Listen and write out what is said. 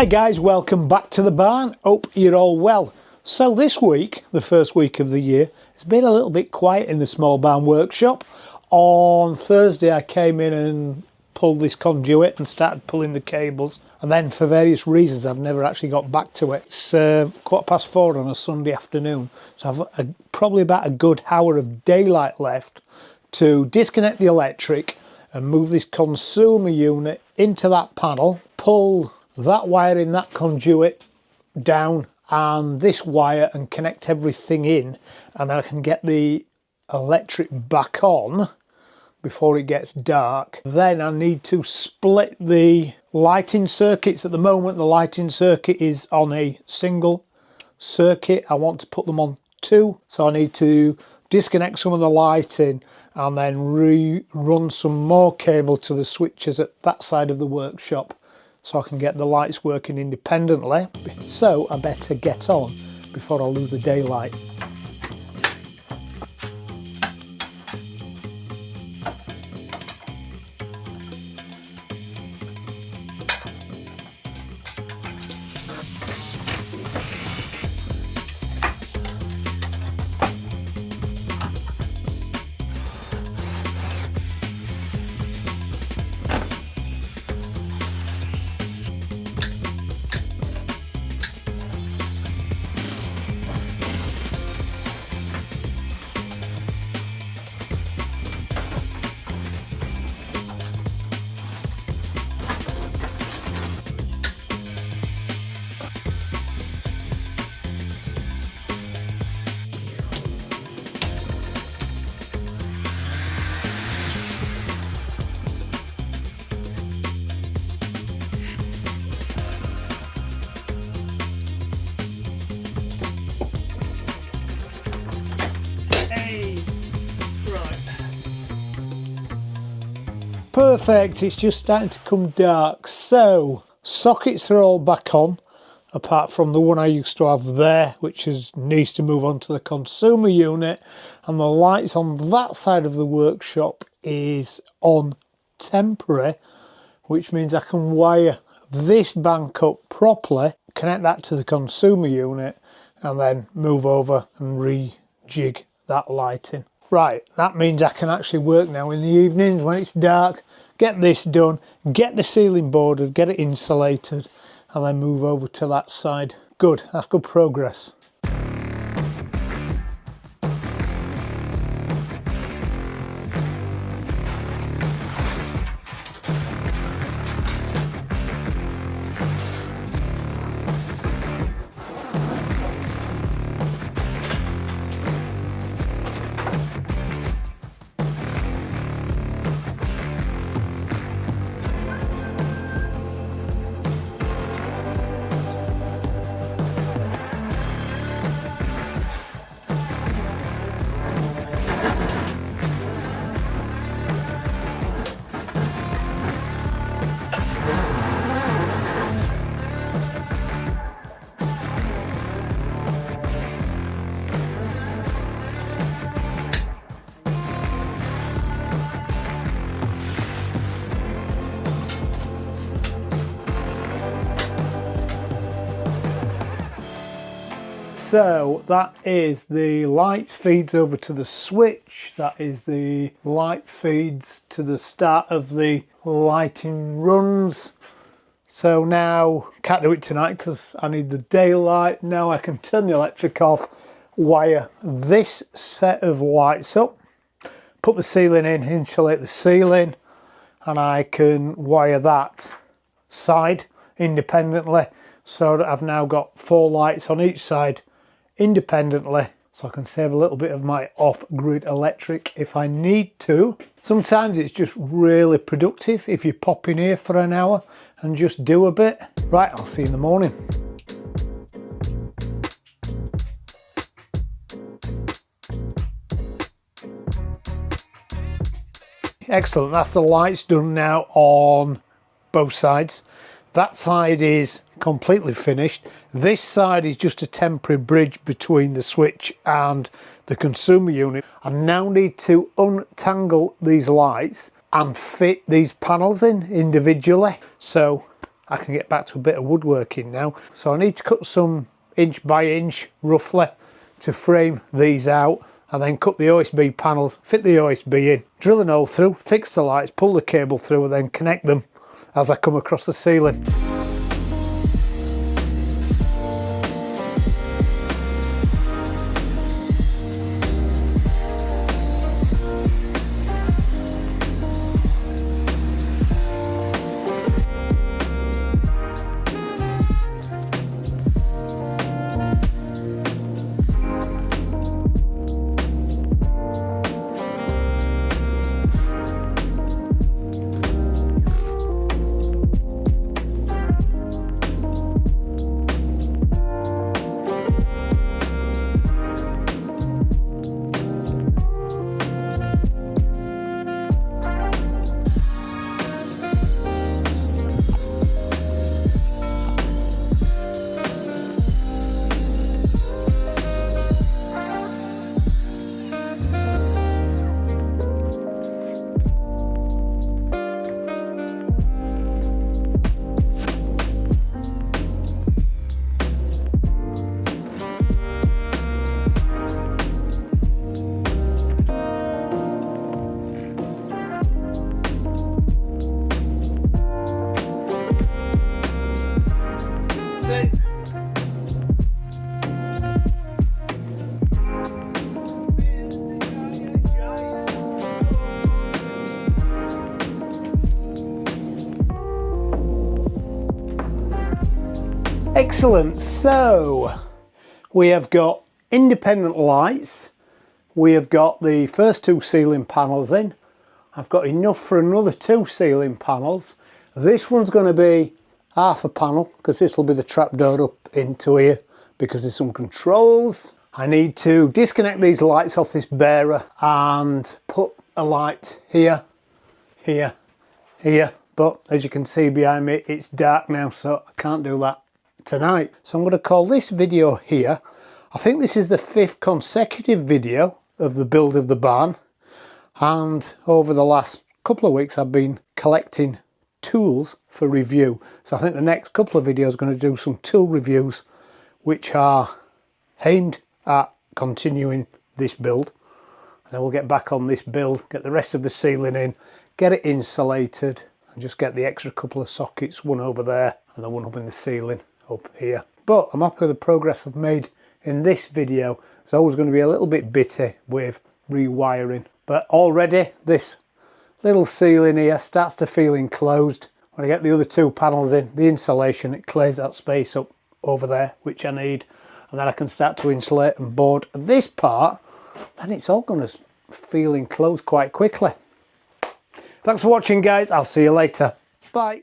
Hi guys, welcome back to the barn. Hope you're all well. So this week, the first week of the year, it's been a little bit quiet in the small barn workshop. On Thursday I came in and pulled this conduit and started pulling the cables, and then for various reasons I've never actually got back to it. It's 4:15 on a Sunday afternoon, so I've probably about a good hour of daylight left to disconnect the electric and move this consumer unit into that panel, pull that wire in that conduit down and this wire and connect everything in, and then I can get the electric back on before it gets dark. Then I need to split the lighting circuits. At the moment the lighting circuit is on a single circuit. I want to put them on two, so I need to disconnect some of the lighting and then rerun some more cable to the switches at that side of the workshop so I can get the lights working independently. So I better get on before I lose the daylight. Perfect, it's just starting to come dark. So sockets are all back on, apart from the one I used to have there, which needs to move on to the consumer unit, and the lights on that side of the workshop is on temporary, which means I can wire this bank up properly, connect that to the consumer unit, and then move over and rejig that lighting. Right, that means I can actually work now in the evenings when it's dark, get this done, get the ceiling boarded, get it insulated, and then move over to that side. Good, that's good progress. So that is the light feeds over to the switch, that is the light feeds to the start of the lighting runs. So now, can't do it tonight because I need the daylight. Now I can turn the electric off, wire this set of lights up, put the ceiling in, insulate the ceiling, and I can wire that side independently, so that I've now got 4 lights on each side independently, so I can save a little bit of my off-grid electric if I need to. Sometimes it's just really productive if you pop in here for an hour and just do a bit. Right, I'll see you in the morning. Excellent, that's the lights done now on both sides. That side is completely finished. This side is just a temporary bridge between the switch and the consumer unit. I now need to untangle these lights and fit these panels in individually. So I can get back to a bit of woodworking now. So I need to cut some inch by inch roughly to frame these out, and then cut the OSB panels, fit the OSB in, drill an hole through, fix the lights, pull the cable through, and then connect them as I come across the ceiling. Excellent. So we have got independent lights, we have got the first two ceiling panels in, I've got enough for another two ceiling panels. This one's going to be half a panel because this will be the trapdoor up into here because there's some controls. I need to disconnect these lights off this bearer and put a light here, here, here, but as you can see behind me it's dark now, so I can't do that tonight. So I'm going to call this video here. I think this is the 5th consecutive video of the build of the barn, and over the last couple of weeks I've been collecting tools for review. So I think the next couple of videos are going to do some tool reviews which are aimed at continuing this build, and then we'll get back on this build, get the rest of the ceiling in, get it insulated, and just get the extra couple of sockets, one over there and the one up in the ceiling up here. But I'm happy with the progress I've made in this video. It's always going to be a little bit bitty with rewiring, but already this little ceiling here starts to feel enclosed. When I get the other two panels in, the insulation, it clears that space up over there, which I need, and then I can start to insulate and board this part, then it's all going to feel enclosed quite quickly. Thanks for watching, guys. I'll see you later. Bye.